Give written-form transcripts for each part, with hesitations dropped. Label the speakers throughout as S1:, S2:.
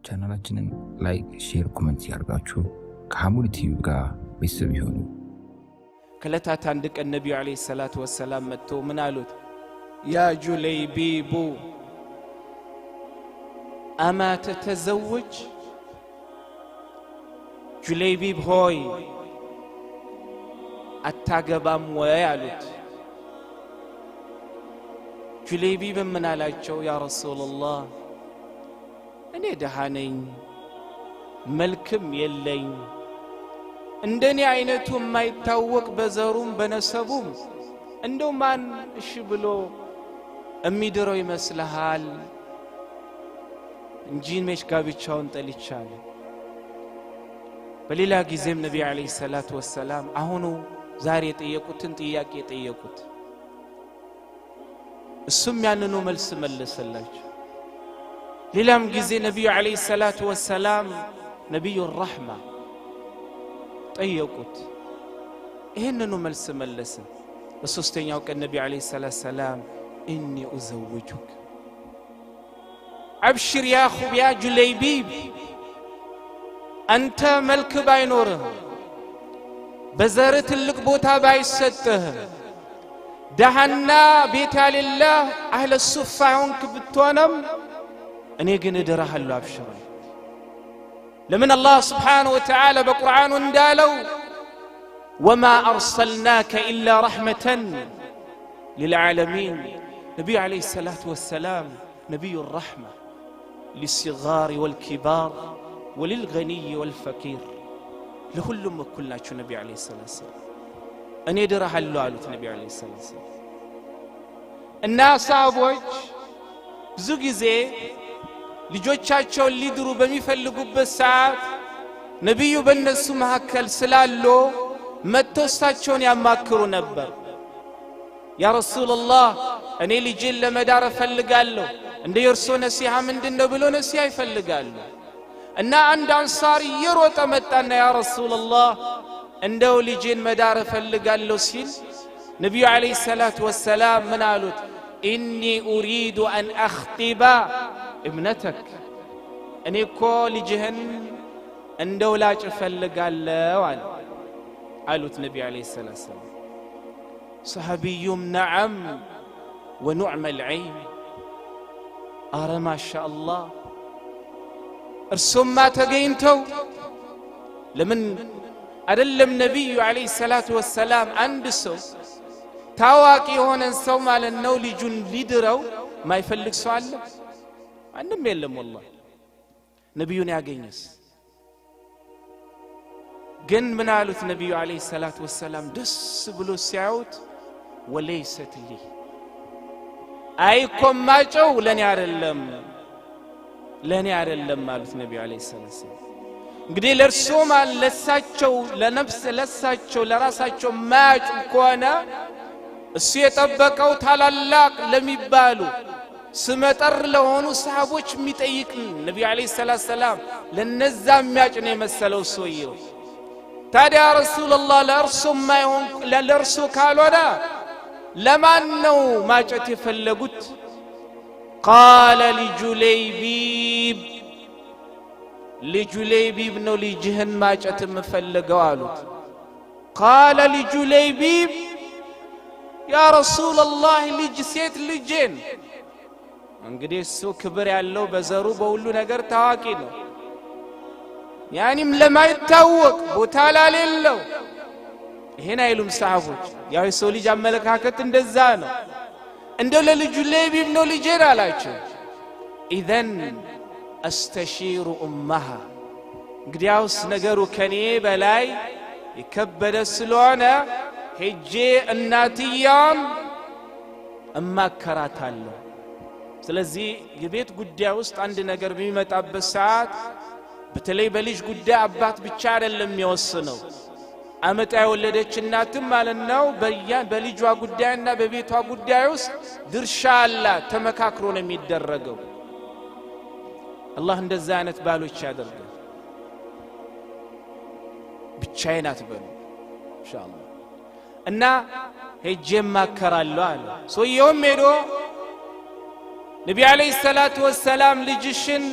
S1: ቻናላችንን ላይክ ሼር ኮሜንት ያርጋችሁ ከሐሙድ ቲቪ ጋር ቤተሰብ ይሁኑ።
S2: ከለታት አንድ ቀን ነብዩ አለይሂ ሰላቱ ወሰላም መጥቶ ምን አሉት? ያ ጁለይቢቡ አማ ተተዘወጅ፣ ጁለይቢብ ሆይ አታገባም ወይ አሉት። ጁለይቢብ ምን አላቸው? ያ ረሱላህ እኔ ደሃ ነኝ፣ መልክም የለኝ፣ እንደኔ አይነቱ የማይታወቅ በዘሩም በነሰቡም እንደው ማን እሺ ብሎ እሚድረው ይመስልሃል እንጂ መች ጋብቻውን ጠልቻለ። በሌላ ጊዜም ነብዩ አለይሂ ሰላቱ ወሰላም አሁኑ ዛሬ የጠየቁትን ጥያቄ ጠየቁት። እሱም ያንኑ መልስ መለሰላቸው። ሌላም ጊዜ ነብዩ አለይሂ ሰላቱ ወሰላም ነብዩ الرحማ ጠየቁት፣ ይሄንኑ መልስ መለሰ። በሶስተኛው ቀን ነብዩ አለይሂ ሰላቱ ወሰላም ኢኒ ኡዘውጁክ አብሽር ያ ኹቢያ ጁለይቢብ፣ አንተ መልክ ባይኖርህ በዘር ትልቅ ቦታ ባይሰጥህ ደሃና ቤት ያሌለህ አህለ ሱፋ ሆንክ ብትሆንም እኔ ግን እድርሃለሁ አብሽር። ለምን አላህ ስብሓነሁ ወተዓላ በቁርአኑ እንዳለው ወማ አርሰልናከ ኢላ ረሕመተን ሊልዓለሚን። ነቢዩ ዓለይሂ ሰላቱ ወሰላም ነቢዩ ረሕማ ሊሲጋር ወልኪባር ወሊልገኒይ ወልፈቂር፣ ለሁሉም እኩል ናቸው። ነቢዩ ዓለይሂ ሰላቱ ወሰላም እኔ እድርሃለሁ አሉት። ነቢዩ ዓለይሂ ሰላቱ ወሰላም እና ሰሃቦች ብዙ ጊዜ ልጆቻቸውን ሊድሩ በሚፈልጉበት ሰዓት ነብዩ በእነሱ መካከል ስላሉ መጥተው እሳቸውን ያማክሩ ነበር። ያ ረሱላህ እኔ ልጄን ለመዳር እፈልጋለሁ፣ እንደ የርሶ ነሲሃ ምንድነው ብሎ ነሲሃ ይፈልጋሉ። እና አንድ አንሳሪ እየሮጠ መጣና ያ ረሱላህ እንደው ልጄን መዳር እፈልጋለሁ ሲል ነብዩ አለይሂ ሰላቱ ወሰላም ምን አሉት? ኢኒ ኡሪዱ አን አኽጢባ ابنتك እኔ እኮ ልጅህን እንደው ላጭ እፈልጋለሁ አሉት ነብዩ አለይሂ ሰላቱ ወሰላም። ሰሃቢዩም ነዓም ወኑዕመ ልዐይን፣ አረ ማሻአላህ እርሱማ ተገኝተው። ለምን አይደለም ነብዩ አለይሂ ሰላቱ ወሰላም አንድ ሰው ታዋቂ የሆነን ሰው ማለት ነው ልጁን ሊድረው ማይፈልግ ሰው አለ? አንድም የለም። ወላሂ ነብዩን ያገኘስ ግን ምን አሉት ነብዩ አለይሂ ሰላቱ ወሰላም ደስ ብሎ ሲያዩት ወለይሰት ሊ፣ አይኮማጨው ለኔ አይደለም አሉት ነብዩ አለይሂ ሰላቱ ወሰላም። እንግዲህ ለርሶ ለሳቸው ለነፍስ ለሳቸው ለራሳቸው ማያጩ ከሆነ እሱ የጠበቀው ታላላቅ ለሚባሉ ስመጠር ለሆኑ ሰሃቦች የሚጠይቅ ነብዩ አለይሂ ሰላቱ ወሰላም ለነዛ የሚያጭ ነው የመሰለው ሰውየው። ታዲያ ረሱላህ ለእርሱ ካልሆነ ለማን ነው ማጨት የፈለጉት? ቃለ ሊጁለይቢብ ነው ልጅህን ማጨት የምፈልገው አሉት። ቃለ ሊጁለይቢብ ያ ረሱላህ ልጅ ሴት ልጄን። እንግዲህ እሱ ክብር ያለው በዘሩ በሁሉ ነገር ታዋቂ ነው። ያኒም ለማይታወቅ ቦታ ላሌለው ይሄን አይሉም ሰሃቦች። ያው የሰው ልጅ አመለካከት እንደዛ ነው። እንደው ለጁለይቢብ ነው ልጄን አላቸው። ኢዘን አስተሺሩ ኡመሃ፣ እንግዲያውስ ነገሩ ከኔ በላይ የከበደ ስለሆነ ሄጄ እናትያም እማከራታለሁ። ስለዚህ የቤት ጉዳይ ውስጥ አንድ ነገር በሚመጣበት ሰዓት በተለይ በልጅ ጉዳይ አባት ብቻ አይደለም የሚወስነው፣ አመጣ የወለደች እናትም ማለት ነው በልጇ ጉዳይና በቤቷ ጉዳይ ውስጥ ድርሻ አላት። ተመካክሮ ነው የሚደረገው። አላህ እንደዛ አይነት ባሎች ያደርጋል። ብቻዬን አትበሉ ኢንሻአላህ። እና ሄጄ ማከራለሁ አለ። ሰውየውም ሄዶ ነብዩ አለይሂ ሰላቱ ወሰላም ልጅሽን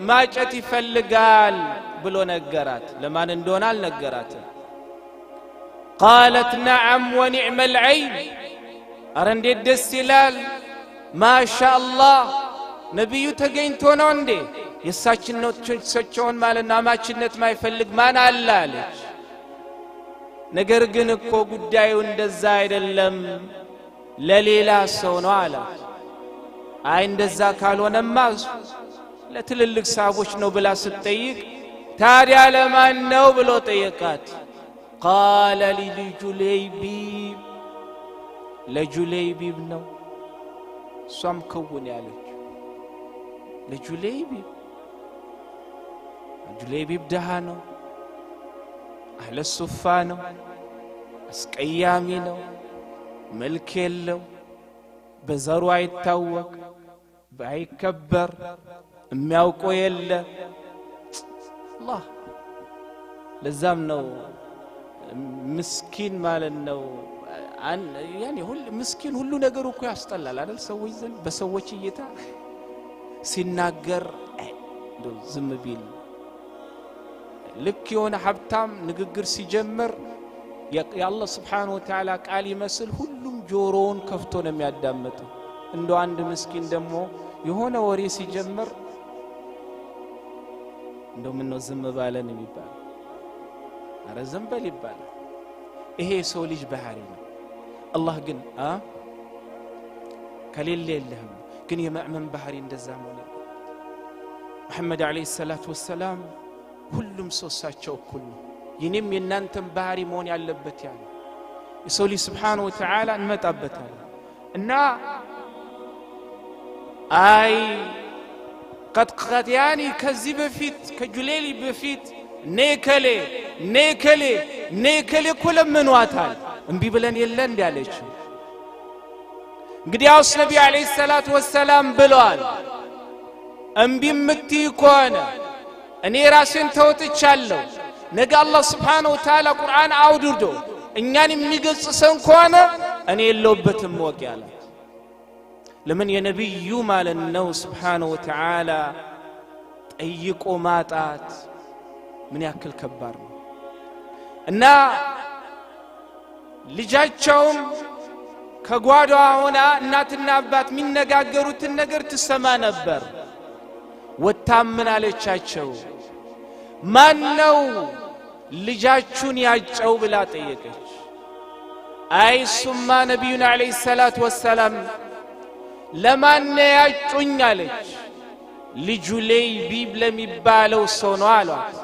S2: ማጨት ይፈልጋል ብሎ ነገራት። ለማን እንደሆነ አልነገራትም። قالت نعم ونعم العين ኧረ እንዴት ደስ ይላል ማሻአላህ ነብዩ ተገኝቶ ነው እንዴ የሳችነቶቻቸውን ማለና ማችነት ማይፈልግ ማን አለ አለች። ነገር ግን እኮ ጉዳዩ እንደዛ አይደለም ለሌላ ሰው ነው አላት። አይ እንደዛ ካልሆነማ ለትልልቅ ሰዎች ነው ብላ ስትጠይቅ ታዲያ ለማን ነው ብሎ ጠየቃት። قال لجليبيب ለጁለይቢብ ነው። እሷም ከውን ያለች ለጁለይቢብ ጁለይቢብ ደሃ ነው፣ አህለ ሱፋ ነው፣ አስቀያሚ ነው፣ መልክ የለው፣ በዘሩ አይታወቅ፣ ባይከበር፣ የሚያውቀው የለ አላህ። ለዛም ነው ምስኪን ማለት ነው ያኔ ሁሉ ምስኪን ሁሉ ነገር እኮ ያስጠላል አይደል? ሰዎች ዘንድ በሰዎች እይታ ሲናገር ዝም ቢል ልክ የሆነ ሀብታም ንግግር ሲጀምር የአላህ Subhanahu Wa Ta'ala ቃል ይመስል ሁሉም ጆሮውን ከፍቶ ነው የሚያዳምጠው። እንደ አንድ ምስኪን ደግሞ የሆነ ወሬ ሲጀምር እንደው ምን ነው ዝም ባለን የሚባል አረ ዝም በል ይባላል። ይሄ ሰው ልጅ ባህሪ ነው። አላህ ግን ከሌለ የለህም ግን የመእመን ባህሪ እንደዛ ነው። መሐመድ አለይሂ ሰላቱ ወሰላም ሁሉም ሰው እሳቸው እኩል ነው። የኔም የናንተም ባህሪ መሆን ያለበት ያ ነው። የሰው ልጅ Subhanahu Wa Ta'ala እንመጣበታለን እና አይ ቀጥ ያኒ ከዚህ በፊት ከጁሌሊ በፊት ኔከሌ ኩለምንዋታል እንቢ ብለን የለ እንዴ አለች። እንግዲያውስ ነብዩ አለይሂ ሰላቱ ወሰላም ብለዋል እንቢ ምትይ ከሆነ እኔ ራሴን ተወጥቻለሁ። ነገ አላህ Subhanahu Wa Ta'ala ቁርአን አውርዶ እኛን የሚገጽሰን ከሆነ እኔ የለውበትም ወቅ ያላት። ለምን የነብዩ ማለት ነው Subhanahu Wa Ta'ala ጠይቆ ማጣት ምን ያክል ከባድ ነው። እና ልጃቸውም ከጓዳዋ ሆና እናትና አባት የሚነጋገሩትን ነገር ትሰማ ነበር። ወታምን አለቻቸው ማን ነው ልጃችሁን ያጨው ብላ ጠየቀች። አይ ሱማ ነብዩና አለይሂ ሰላቱ ወሰላም ለማን ያጩኝ አለች። ለጁለይቢብ ለሚባለው ሰው ነው አሏት።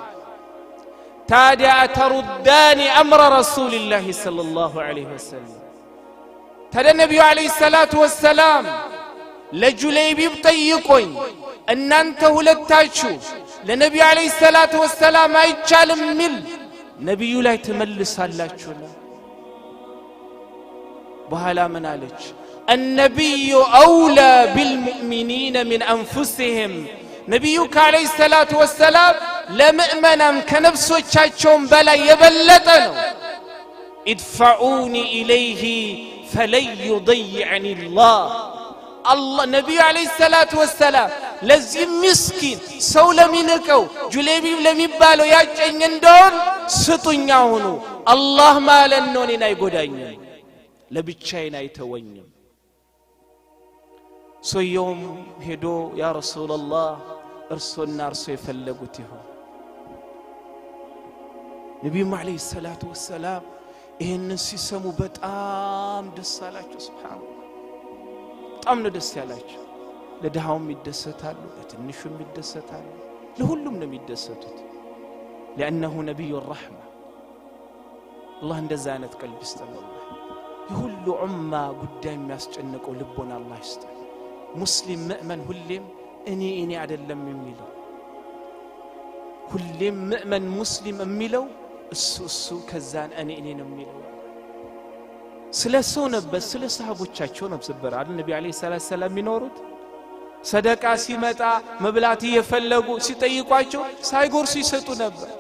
S2: ታዲያ ተሩዳኒ አምረ ረሱልላህ ሰለላሁ ዐለይሂ ወሰለም ታዲያ ነብዩ አለይሂ ሰላቱ ወሰላም ለጁለይቢብ ጠይቆኝ እናንተ ሁለታችሁ ለነብዩ አለይሂ ሰላቱ ወሰላም አይቻልም ሚል ነብዩ ላይ ተመልሳላችሁ ነው። በኋላ ምን አለች? النبي أولى بالمؤمنين من أنفسهم ነብዩ አለይሂ ሰላቱ ወሰላም ለምእመናን ከነፍሶቻቸው በላይ የበለጠ ነው። ادفعوني إليه فلن يضيعني الله ነብዩ አለይሂ ሰላቱ ወሰላም ለዚህ ምስኪን ሰው ለሚንቀው ጁለይቢብ ለሚባለው ያጨኝ እንደሆን ስጡኛ ሆኖ አላህ ማለት ነው እኔን አይጎዳኝም፣ ለብቻዬን አይተወኝም። ሰውየውም ሄዶ ያ ረሱላህ እርሶና እርሶ የፈለጉት ይሁን። ነብዩ አለይሂ ሰላቱ ወሰላም ይሄንን ሲሰሙ በጣም ደስ አላቸው። ሱብሃንአላህ በጣም ነው ደስ ያላቸው። ለድሃውም ይደሰታሉ፣ ለትንሹም ይደሰታሉ፣ ለሁሉም ነው የሚደሰቱት። لأنه نبي الرحمة الله እንደዛ አይነት ቀልብ ይስጠን። የሁሉ ኡማ ጉዳይ የሚያስጨንቀው ልቦና አላህ ይስጠን። ሙስሊም ሙእመን ሁሌም እኔ አይደለም የሚለው ሁሌም ሙእመን ሙስሊም የሚለው እሱ ከዛን እኔ ነው የሚለው። ስለ ሰው ነበር ስለ ሰሃቦቻቸው ነበር አይደል ነብዩ አለይሂ ሰላም የሚኖሩት። ሰደቃ ሲመጣ መብላት እየፈለጉ ሲጠይቋቸው ሳይጎርሱ ይሰጡ ነበር።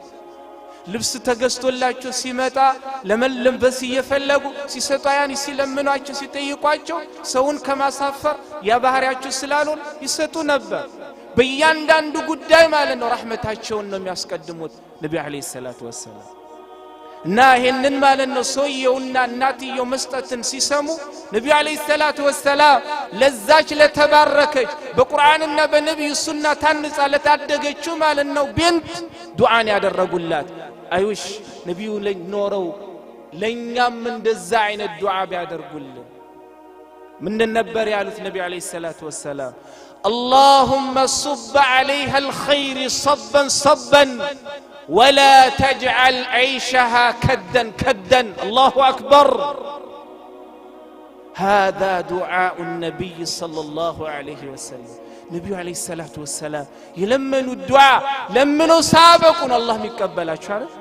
S2: ልብስ ተገዝቶላቸው ሲመጣ ለመለበስ እየፈለጉ ሲሰጡ ያን ሲለምኗቸው ሲጠይቋቸው ሰውን ከማሳፈር ያ ባህሪያቸው ስላልሆነ ይሰጡ ነበር። በእያንዳንዱ ጉዳይ ማለት ነው ረህመታቸውን ነው የሚያስቀድሙት ነብዩ አለይሂ ሰላቱ ወሰለም። እና ይሄንን ማለት ነው ሰውየውና እናትየው መስጠትን ሲሰሙ ነብዩ አለይሂ ሰላቱ ወሰለም ለዛች ለተባረከች በቁርአንና በነብዩ ሱና ታንጻ ለታደገችው ማለት ነው ቢንት ዱዓን ያደረጉላት። አይውሽ ነብዩ ኖረው ለኛም እንደዛ አይነት ዱዓ ቢያደርጉልን ምን ነበር ያሉት ነብዩ አለይሂ ሰላቱ ወሰለም? اللهم صب عليها الخير صبا صبا ولا تجعل عيشها كدا كدا. الله أكبر. هذا دعاء النبي صلى الله عليه وسلم. نبي عليه الصلاة والسلام يلمنوا الدعاء لمنوا سابقون الله ميقبلها شارف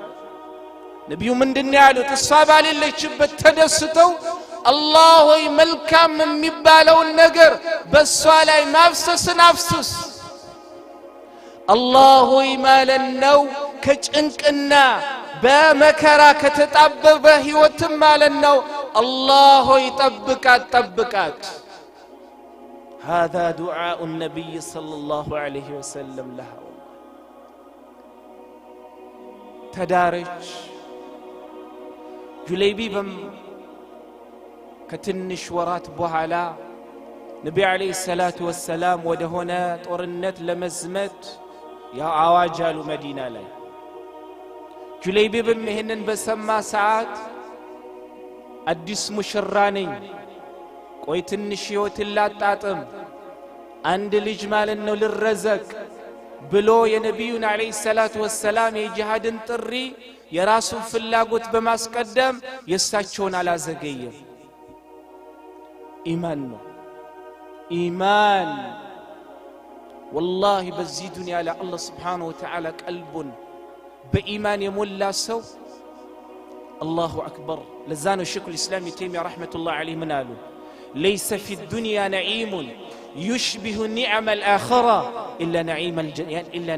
S2: نبي من دنيا له تصابع لله يشبت تدستو الله ملكام من مبالو النجر بس على نفسس نفسس الله يمال النو كجنكنا بمكرا كتتعبب هيوتم على النو الله يطبقات طبقات. هذا دعاء النبي صلى الله عليه وسلم لها. تدارج جليبيبم كتنش ورات بوهالا نبي عليه الصلاة والسلام ودهنا طورنت لمزمت يا عواجل مدينة لي. جليبيبم هنن بسما ساعات أدس مشراني ويتنش يوتلا تاتم عند الإجمال إنه للرزق بلو يا نبينا عليه الصلاة والسلام يجهد انطري يراسو في اللاقوت بماس قدم يستاچون على زقية. إيمان إيمان والله بزي دنيا على الله سبحانه وتعالى قلب بإيمان يملا سو. الله أكبر. لزان الشيخ الإسلام تيمية رحمة الله عليه منالو ليس في الدنيا نعيم يشبه نعم الآخرة إلا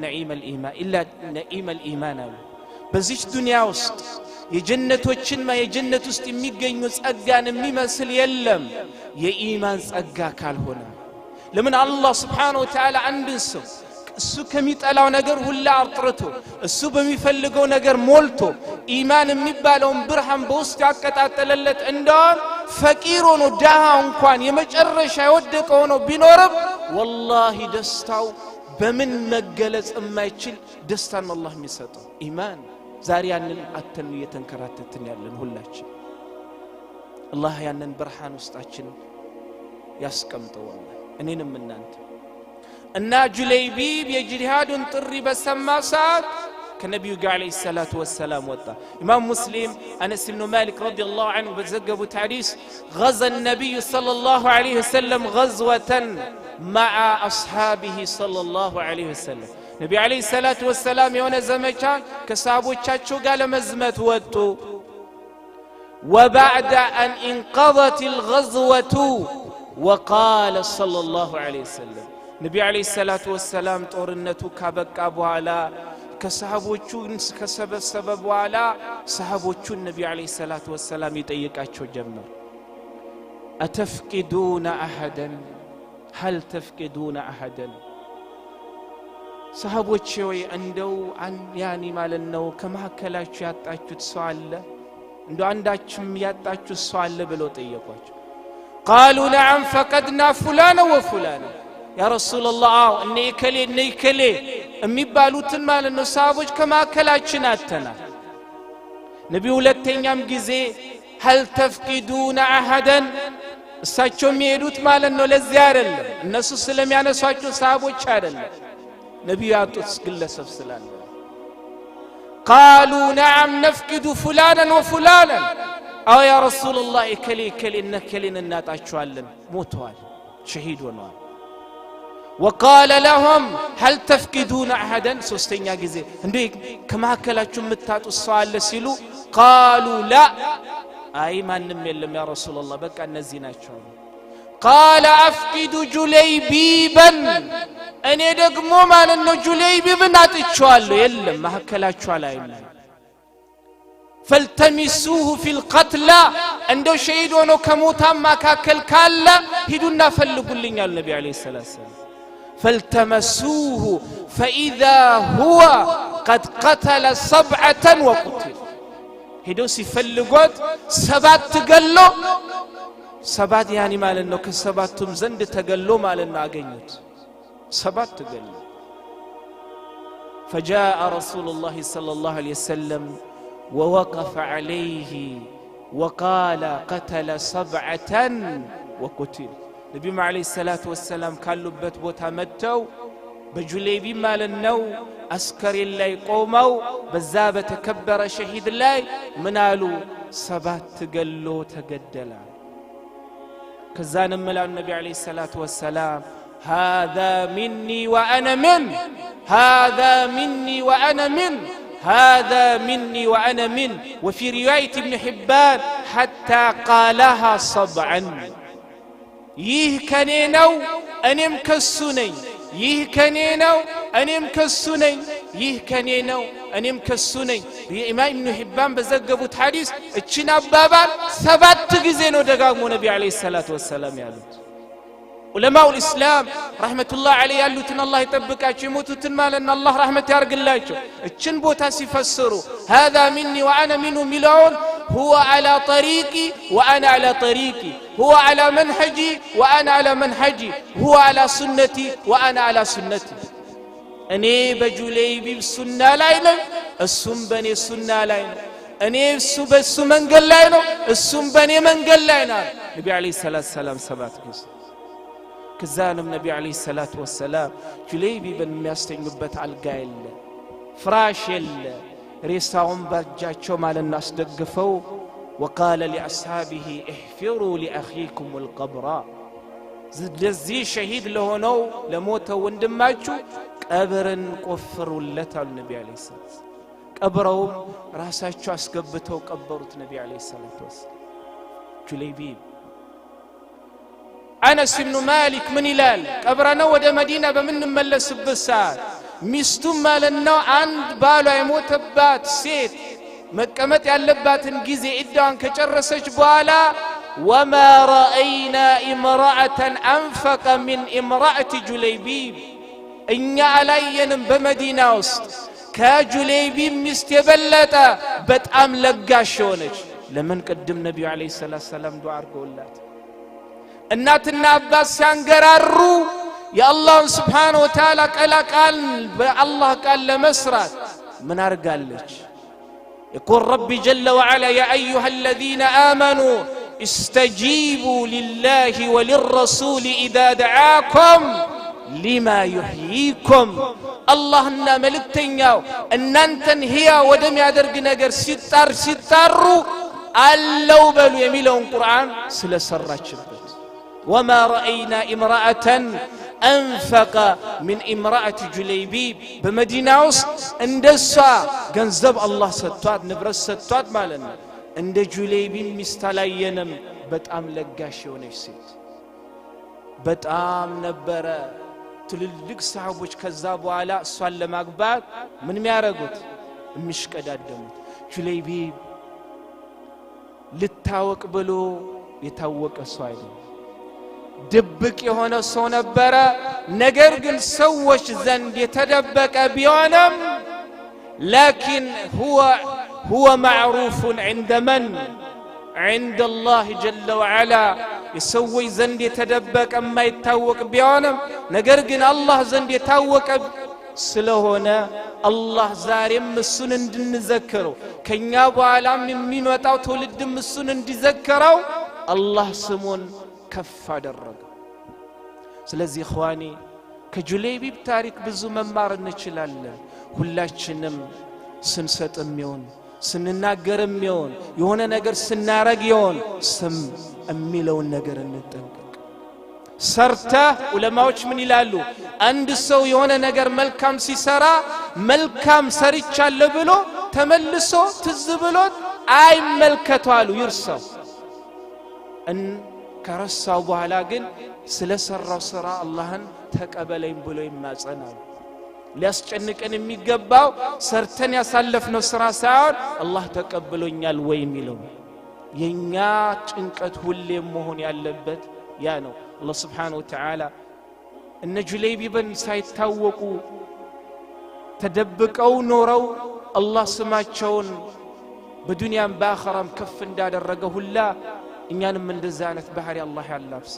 S2: نعيم الإيمان. بزيش دنيا وسط يجنة وچنما يجنة وسط يميقينو سأقان ميمسل يلم يا إيمان سأقا كالهنا لمن الله سبحانه وتعالى عندنسو السو كميت ألاو نقر هلا عطرتو السو بميفلقو نقر مولتو إيمان ميبالون برحم بوست عكت عتللت عندهم فكيرون وداها انقوان يمجرش يودقونو بنورب والله دستاو بمن مقلز اما يتشل دستان الله ميساتو إيمان زاري عنن أتن يتنكراتتن يعلن هلاش الله يعنن برحان وستاتشن ياسكمتو والله أنين من أنت النا جليبيب يجرهاد طري بسماسات كنبي عليه الصلاة والسلام وطا. إمام مسلم أنس بن مالك رضي الله عنه بتزقب تعريس غزا النبي صلى الله عليه وسلم غزوة مع أصحابه صلى الله عليه وسلم. نبي عليه الصلاة والسلام يونا زمكان كسابو تشاتشو قال مزمت وطو. وبعد أن انقضت الغزوة وقال صلى الله عليه وسلم نبي عليه الصلاة والسلام طورنتو كابك أبو علا كصحابوچون كسبب وعلا صحابوچون النبي عليه الصلاة والسلام يطيقاچو جمر أتفقدون أحدا هل تفقدون أحدا صحابوچو عندو عن يعني مالنو كما كلاچو ያጣችሁት ሰው አለ እንዶ አንዳችም ያጣችሁት ሰው አለ ብለው ጠየቋቸው قالوا نعم فقدنا فلانا وفلانا يا رسول الله اني كلي የሚባሉትን ማለት ነው ሰሃቦች ከማከላችን አተና ነብዩ ሁለተኛም ጊዜ هل تفقدون احدا እሳቸው የሚሄዱት ማለት ነው ለዚህ አይደለም እነሱ ስለሚያነሷቸው ሰሃቦች አይደለም ነብዩ ያጡት ግለሰብ ስላለ قالوا نعم نفقد فلانا وفلانا أو يا رسول الله كلي إنكلين الناتاشوالن موتوال شهيد ونوال وقال لهم هل تفقدون أحدا سوستين يا جزي عندك كما كلاتشم متاتو السؤال لسيلو قالوا لا أي ما نملم يا رسول الله بك النزينا شون قال أفقد جليبيبا أنا دقمو ما ننو جليبيبا ناتشوال يلم ما كلاتشوال أيمان فالتمسوه في القتلى عنده شهيد ونو كموتا ما كاكل كالا هدونا فلقوا لنا النبي عليه الصلاة والسلام فالتمسوه فإذا هو قد قتل 7 وقتل ሄዶ ሲፈልጉት 7 ገሎ 7 ያኒ ማለት ነው ከሰባቱም ዘንድ ተገሎ ማለት ነው አገኙት 7 ገሎ فجاء رسول الله صلى الله عليه وسلم ووقف عليه وقال قتل 7 وقتل نبي عليه الصلاة والسلام ካሉበት ቦታ መተው በጁሌይቢ ማለት ነው አስከሬ ላይ ቆመው በዛ በተከበረ ሸሂድ ላይ ምን አሉ 7 ገሎ ተገደለ ከዛንም መላው ነብዩ አለይሂ ሰላቱ ወሰላም هذا مني وانا من هذا مني وانا من هذا مني وانا من وفي روايه ابن حبان حتى قالها 7 ይህ ከኔ ነው እኔም ከሱ ነኝ ይህ ከኔ ነው እኔም ከሱ ነኝ ይህ ከኔ ነው እኔም ከሱ ነኝ የኢማም ኢብኑ ሒባን በዘገቡት ሐዲስ እቺን አባባል 7 ጊዜ ነው ደጋግሞ ነብዩ አለይሂ ሰላቱ ወሰለም ያሉት ዑለማው الاسلام ረህመቱላህ ዐለይሂ ያሉትን አላህ ይጠብቃቸው የሞቱትን ማለት አላህ ረህመት ያርግላቸው እቺን ቦታ ሲፈስሩ هذا مني وانا منه ሚለውን هو على طريقي وانا على طريقي هو على منهجي وانا على منهجي هو على سنتي وانا على سنتي እኔ በጁሌይቢ ሱና ላይ ነኝ እሱም በኔ ሱና ላይ ነው እኔ እሱ በሱ መንገድ ላይ ነው እሱም በኔ መንገድ ላይ ነው ነብዩ አለይሂ ሰላም 7 ጊዜ ከዛንም ነብዩ አለይሂ ሰላቱ ወሰላም ጁሌይቢ በሚያስተኙበት አልጋ የለ ፍራሽ የለ ሬሳውን በእጃቸው ማለት አስደግፈው وقال لاصحابه احفروا لاخيكم القبر زي شهيد ለሆነው ለሞተው ወንድማችሁ ቀብርን ቆፍሩለት አሉ ነብዩ አለይሂ ሰላም ቀብረው ራሳቸው አስገብተው ቀበሩት ነብዩ አለይሂ ሰላቱ ወሰላም ጁሌይቢ አነስ ኢብኑ ማሊክ ምን ይላል ቀብረነው ወደ መዲና በምንመለስበት ሰዓት ሚስቱም ማለት ነው አንድ ባሏ የሞተባት ሴት መቀመጥ ያለባትን ጊዜ ኢዳዋን ከጨረሰች በኋላ وما رأينا امرأة أنفق من امرأة جليبيب እኛ አላየንም በመዲና ውስጥ ከጁሌይቢብ ሚስት የበለጠ በጣም ለጋሽ ሆነች ለምን ቀደም ነብዩ አለይሂ ሰላም ዱዓ አርገውላት እናትና አባስ ሲያንገራሩ የአላህ Subhanahu Wa Ta'ala ቃል በአላህ ቃል ለመስራት ምን አርጋለች يقول ربي جل وعلا يا أيها الذين آمنوا استجيبوا لله وللرسول إذا دعاكم لما يحييكم اللهنا ملكتنياو እናንተን ህያ ወደሚያደርግ ነገር ሲጣሩ አለው በሉ የሚለውን ቁርአን ስለሰራችበት وما رأينا امرأة أنفق من امرأة جليبيب بمدينة وسط اندسا ገንዘብ الله ሰጥቷት ንብረት ሰጥቷት ማለት ነው እንደ ጁሌይቢብ ሚስታላየንም በጣም ለጋሽ ሆነች ሴት በጣም ነበረ ትልልቅ ሰሃቦች ከዛ በኋላ እሷን ለማግባት ምን የሚያረጉት የሚሽቀዳደሙት ጁሌይቢብ ልታወቅ ብሎ የታወቀ ሰው አይደለም ድብቅ የሆነ ሰው ነበረ ነገር ግን ሰዎች ዘንድ የተደበቀ ቢሆንም لكن هو معروف عند من عند الله جل وعلا يسوي زند يتدبق ما يتاوق بيونم ነገር ግን አላህ ዘንድ የታወቀ ስለሆነ አላህ ዛሬም እሱን እንድንዘክረው ከኛ በኋላም የሚመጣው ትውልድም እሱን እንዲዘከረው አላህ ስሙን ከፍ አደረገ ስለዚህ ኢኽዋኒ ከጁሌይቢብ ታሪክ ብዙ መማር እንችላለን ሁላችንም ስንሰጥም ይሁን ስንናገርም ይሁን የሆነ ነገር ስናረግ ይሁን ስም የሚለውን ነገር እንጠንቀቅ ሰርተ ዑለማዎች ምን ይላሉ አንድ ሰው የሆነ ነገር መልካም ሲሰራ መልካም ሰርቻለሁ ብሎ ተመልሶ ትዝ ብሎት አይመልከቷሉ ይርሳው ከረሳው በኋላ ግን ስለሰራው ስራ አላህን ተቀበለኝ ብሎ ይማጸናል ሊያስጨንቀን የሚገባው ሰርተን ያሳለፍነው ስራ ሳይሆን አላህ ተቀበሎኛል ወይ የሚለው የኛ ጭንቀት ሁሌም መሆን ያለበት ያ ነው አላህ Subhanahu Wa Ta'ala እነ ጁለይቢብን ሳይታወቁ ተደብቀው ኖረው አላህ ስማቸውን በዱንያም በአኺራም ከፍ እንዳደረገ ሁላ እኛንም እንደዛ አይነት ባህሪ አላህ ያላብስ